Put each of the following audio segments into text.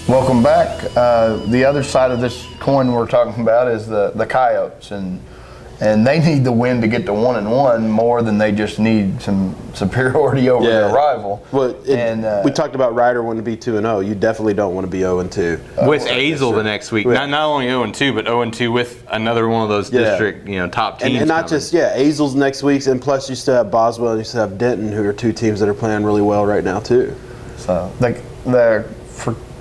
Welcome back. The other side of this coin we're talking about is the Coyotes, and they need the win to get to 1-1 more than they just need some superiority over their rival. Well, we talked about Ryder wanting to be 2-0. You definitely don't want to be 0-2 with Azle the next week. Not only 0-2, but 0-2 with another one of those district top teams. And not just Azle's next week, and plus you still have Boswell and you still have Denton, who are two teams that are playing really well right now too. So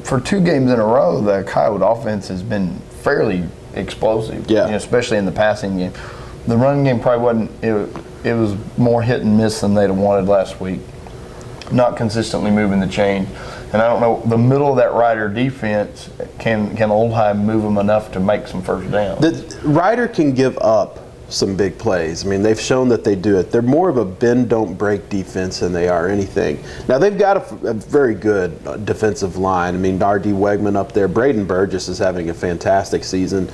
for 2 games in a row, the Coyote offense has been fairly explosive, especially in the passing game. The running game probably wasn't, it was more hit and miss than they'd have wanted last week. Not consistently moving the chain. And I don't know, the middle of that Ryder defense, can Oldham move them enough to make some first downs? The Ryder can give up some big plays. I mean, they've shown that they do it. They're more of a bend, don't break defense than they are anything. Now, they've got a very good defensive line. I mean, R.D. Wegman up there. Braden Burgess is having a fantastic season.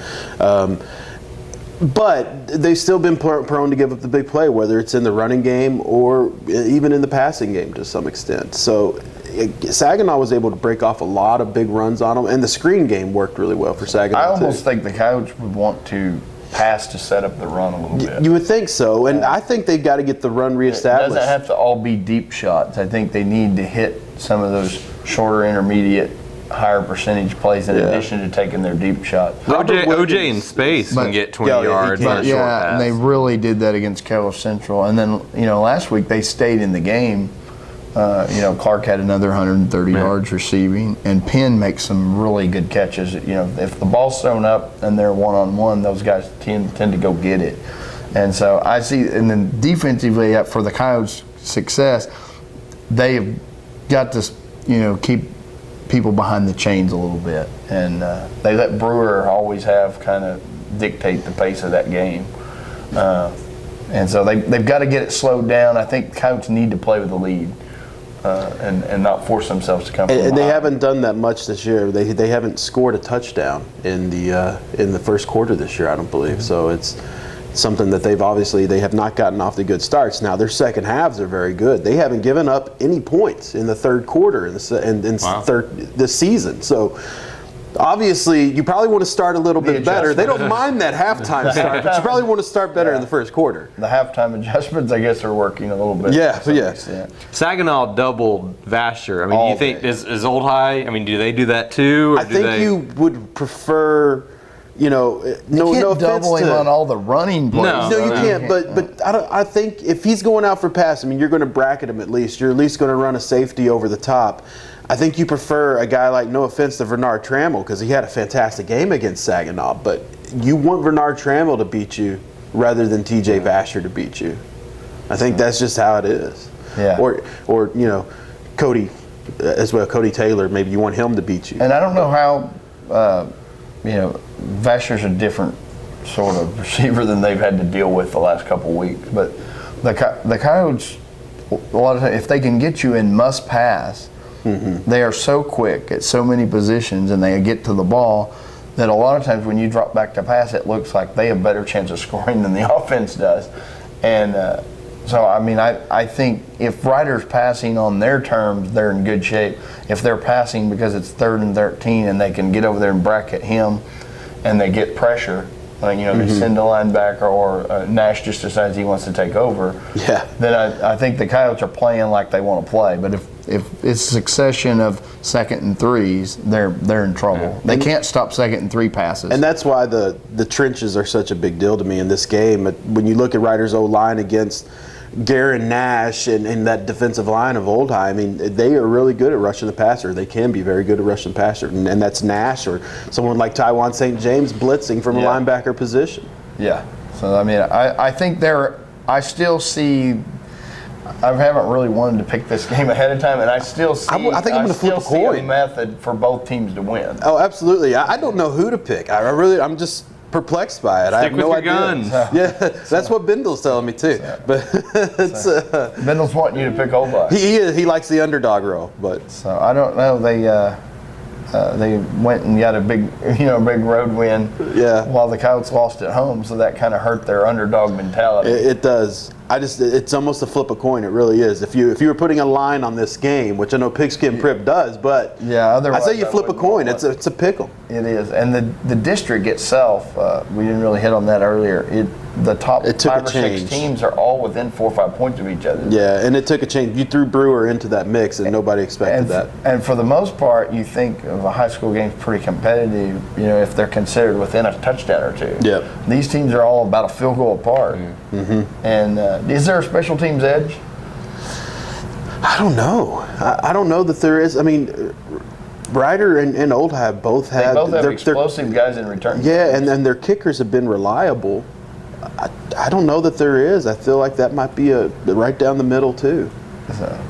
But they've still been prone to give up the big play, whether it's in the running game or even in the passing game to some extent. So Saginaw was able to break off a lot of big runs on them, and the screen game worked really well for Saginaw. I almost think the Coyotes would want to pass to set up the run a little bit. You would think so, and I think they've got to get the run reestablished. It doesn't have to all be deep shots. I think they need to hit some of those shorter, intermediate, higher percentage plays in addition to taking their deep shot. OJ in space can get 20 yards on a short pass. And they really did that against Keller Central. And then, last week they stayed in the game. Clark had another 130 yards receiving, and Penn makes some really good catches. If the ball's thrown up and they're one-on-one, those guys tend to go get it. And so I see, and then defensively for the Coyotes' success, they've got to, keep people behind the chains a little bit. And they let Brewer always kind of dictate the pace of that game. And so they've got to get it slowed down. I think the Coyotes need to play with the lead. And not force themselves to come from behind. They haven't done that much this year. They haven't scored a touchdown in the first quarter this year, I don't believe. So it's something that they have not gotten off the good starts. Now their second halves are very good. They haven't given up any points in the third quarter this season. So obviously, you probably want to start a little bit better. They don't mind that halftime start, but you probably want to start better in the first quarter. The halftime adjustments, I guess, are working a little bit. Yeah. Saginaw doubled Vasher. I mean, do you think is Old High? I mean, do they do that too? I think you would prefer. No double him on all the running plays. No, you can't. But I think if he's going out for pass, I mean, you're going to bracket him at least. You're at least going to run a safety over the top. I think you prefer a guy like, no offense to Bernard Trammell, because he had a fantastic game against Saginaw, but you want Bernard Trammell to beat you rather than T.J. Vasher to beat you. I think that's just how it is. Yeah. Or Cody as well, Cody Taylor, maybe you want him to beat you. And I don't know how, Vasher's a different sort of receiver than they've had to deal with the last couple of weeks, but the Coyotes, a lot of times, if they can get you in must pass, they are so quick at so many positions and they get to the ball that a lot of times when you drop back to pass, it looks like they have a better chance of scoring than the offense does. And so, I mean, I think if Ryder's passing on their terms, they're in good shape. If they're passing because it's 3rd and 13 and they can get over there and bracket him and they get pressure, they send a linebacker or Nash just decides he wants to take over, then I think the Coyotes are playing like they want to play. But if it's a succession of 2nd and 3s, they're in trouble. Yeah. They can't stop 2nd and 3 passes. And that's why the trenches are such a big deal to me in this game. When you look at Ryder's O-line against Garen Nash and that defensive line of Old High, I mean, they are really good at rushing the passer. They can be very good at rushing the passer. And that's Nash or someone like Taiwan St. James blitzing from a linebacker position. Yeah. So, I mean, I think I still see – I haven't really wanted to pick this game ahead of time, and I still see I think I'm going to flip a coin. A method for both teams to win. Oh, absolutely. I don't know who to pick. I'm just perplexed by it. I have no idea. Guns. Yeah, that's what Bindle's telling me too. But Bindle's wanting you to pick Old High. He likes the underdog role, but so I don't know. They went and got a big road win. Yeah. While the Coyotes lost at home, so that kind of hurt their underdog mentality. It does. it's almost a flip a coin. It really is. If you were putting a line on this game, which I know Pigskin Prep does, but yeah, I say you flip a coin. It's a pickle. It is, and the district itself, we didn't really hit on that earlier. The top 5 or 6 teams are all within 4 or 5 points of each other. Yeah, and it took a change. You threw Brewer into that mix, and nobody expected that. And for the most part, you think of a high school game pretty competitive. If they're considered within a touchdown or two. Yep. These teams are all about a field goal apart. Mm-hmm. And is there a special teams edge? I don't know. I don't know that there is. I mean, Ryder and Old have both had. They both have explosive guys in return. Yeah, and then their kickers have been reliable. I don't know that there is. I feel like that might be right down the middle too.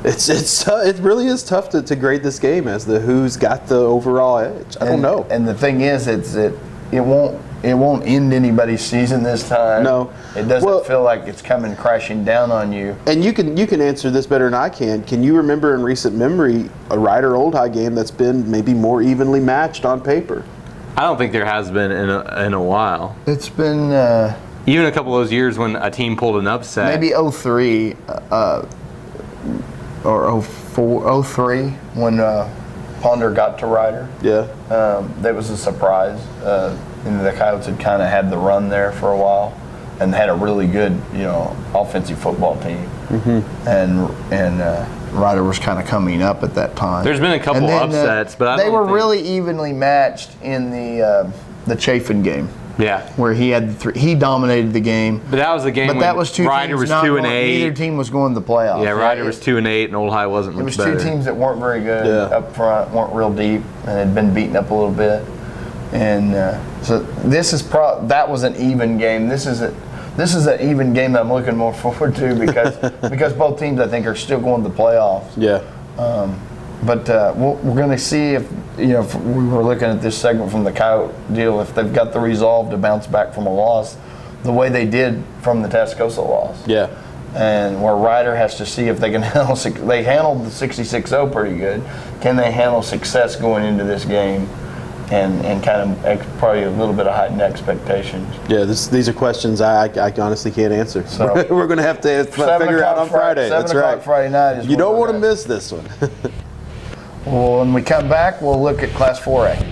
It really is tough to grade this game as the who's got the overall edge. I don't know. And the thing is, it won't end anybody's season this time. No, it doesn't feel like it's coming crashing down on you. And you can answer this better than I can. Can you remember in recent memory a Ryder Old High game that's been maybe more evenly matched on paper? I don't think there has been in a while. It's been. Even a couple of those years when a team pulled an upset. Maybe 03 or 04, 03 when Ponder got to Ryder. Yeah. That was a surprise. And the Coyotes had kind of had the run there for a while and had a really good, offensive football team. Mm-hmm. And Ryder was kind of coming up at that time. There's been a couple upsets, but they were really evenly matched in the Chafin game. Yeah, where he dominated the game. But that was the game. But that was two Ryder teams. Was 2-8. Neither team was going to the playoffs. Yeah, Ryder was 2-8, and Old High wasn't much better. It was two teams that weren't very good up front, weren't real deep, and had been beaten up a little bit. And so this is that was an even game. This is an even game that I'm looking more forward to because both teams I think are still going to the playoffs. Yeah. But we're going to see if we were looking at this segment from the Coyote deal, if they've got the resolve to bounce back from a loss the way they did from the Tascosa loss. Yeah. And where Ryder has to see if they can handle. They handled the 66-0 pretty good. Can they handle success going into this game? And kind of probably a little bit of heightened expectations. Yeah, these are questions I honestly can't answer. So we're going to have to figure out on Friday. That's right. Friday night is. You don't want to miss this one. Well, when we come back, we'll look at Class 4A.